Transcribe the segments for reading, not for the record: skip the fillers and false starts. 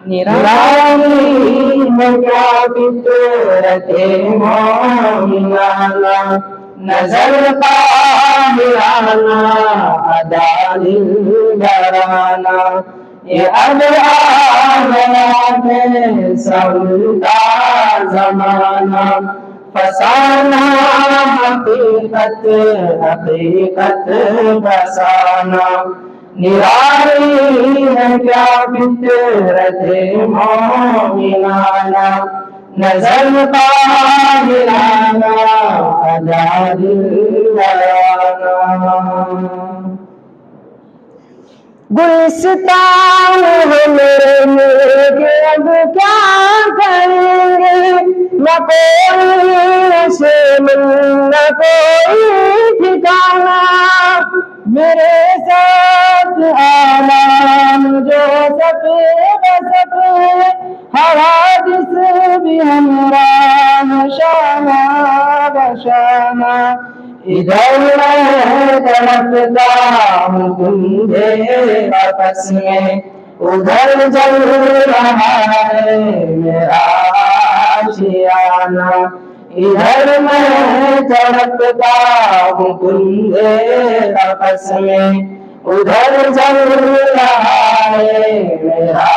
نرالی ہے کیا فطرت مومنانہ، نظر قاہرانہ ادا دلبرانہ، یہ اب آ گیا ہے سولتا زمانہ، فسانہ حقیقت حقیقت فسانہ، نرالی ہے کیا فطرت مومنانہ، نظر قاہرانہ ادا دلبرانہ۔ گلستان ہے میرے لیے اب کیا کریں گے، نہ کوئی نشیمن نہ کوئی ٹھکانا، میرے ساتھ آلام جو سفید سفید حوادث بھی ہمراہ شانہ بشانہ، ادھر میں تڑپتا ہوں تمہے آپس میں، ادھر جل رہا ہے میرا آشیانہ، ادھر میں تڑپتا ہوں تمہے آپس میں، ادھر جل رہا ہے میرا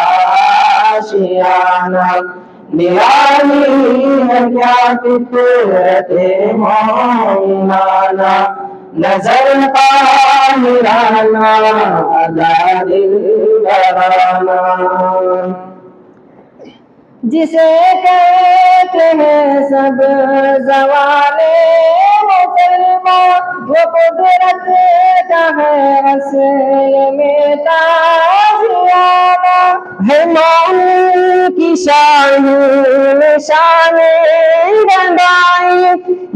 آشیانہ، نرالی ہے کیا فطرت مومنانہ، نظر قاہرانہ ادا دلبرانہ، جسے کہتے ہیں سب زوال مسلمان، وہ قدرت کا ہے اصل میں تازیانہ، ہے معنی کی شان نشان گندائی،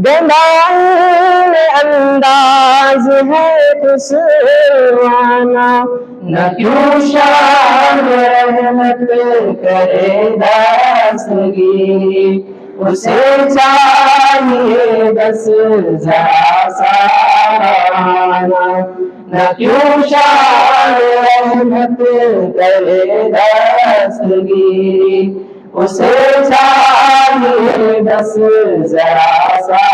گندائی میں انداز ہے خسروانہ، نہ کیوں شان رحمت کرے دستگیری، اسے چاہیے بس ذرا سا آنا، نہ کیوں شان رحمت کرے دستگیری، اسے چاہیے بس ذرا سا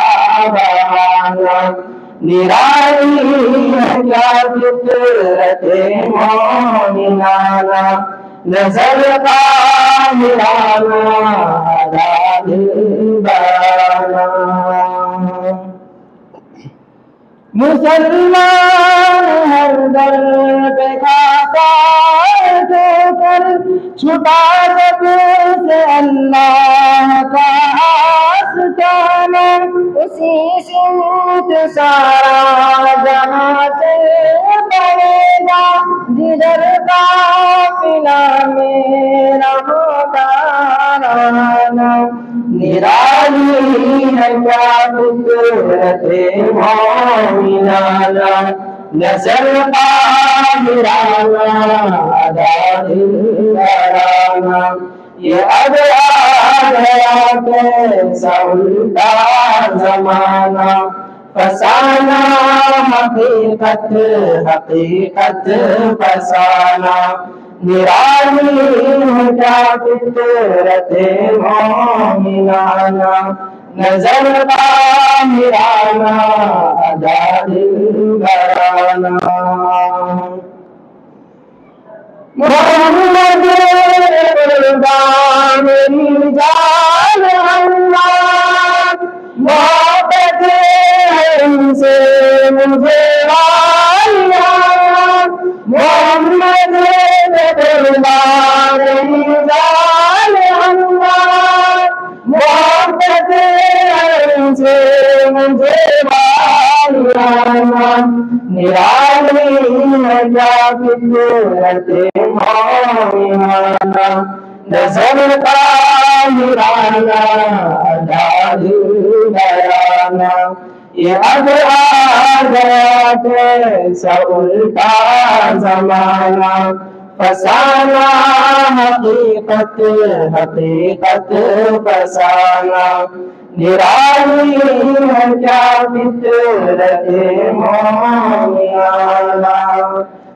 بہانا، نرالی ہے کیا فطرت مومنانہ، نظر قاہرانہ ادا دلبرانہ، مسلمان ہر در پہ کھاتا ٹھوکر، چھٹا سب سے اللہ کا آستانہ، اسی سمت سارا جہاں چل پڑے گا، جدھر قافلہ میرا ہوگا روانہ، نرالی ہے کیا فطرت مومنانہ، نظر قاہرانہ ادا دلبرانہ، یہ اب آ گیا کیسا الٹا زمانہ، فسانہ حقیقت حقیقت فسانہ، نرالی ہے کیا فطرت مومنانہ، نظر قاہرانہ ادا دلبرانہ، محمد قربان میری جان اللہ، محبت ہے ان سے مجھے والیاں، محمد قربان میری جان اللہ، محبت ہے ان سے مجھے والیاں، نرالی ہے کیا فطرت مومنانہ، نظر قاہرانہ ادا دلبرانہ، یہ اب آ گیا کیسا الٹا زمانہ، فسانہ حقیقت حقیقت فسانہ، نرالی ہے کیا فطرت مومنانہ،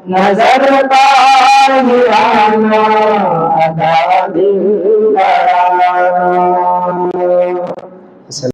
نظر قاہرانہ تھا دل لڑانا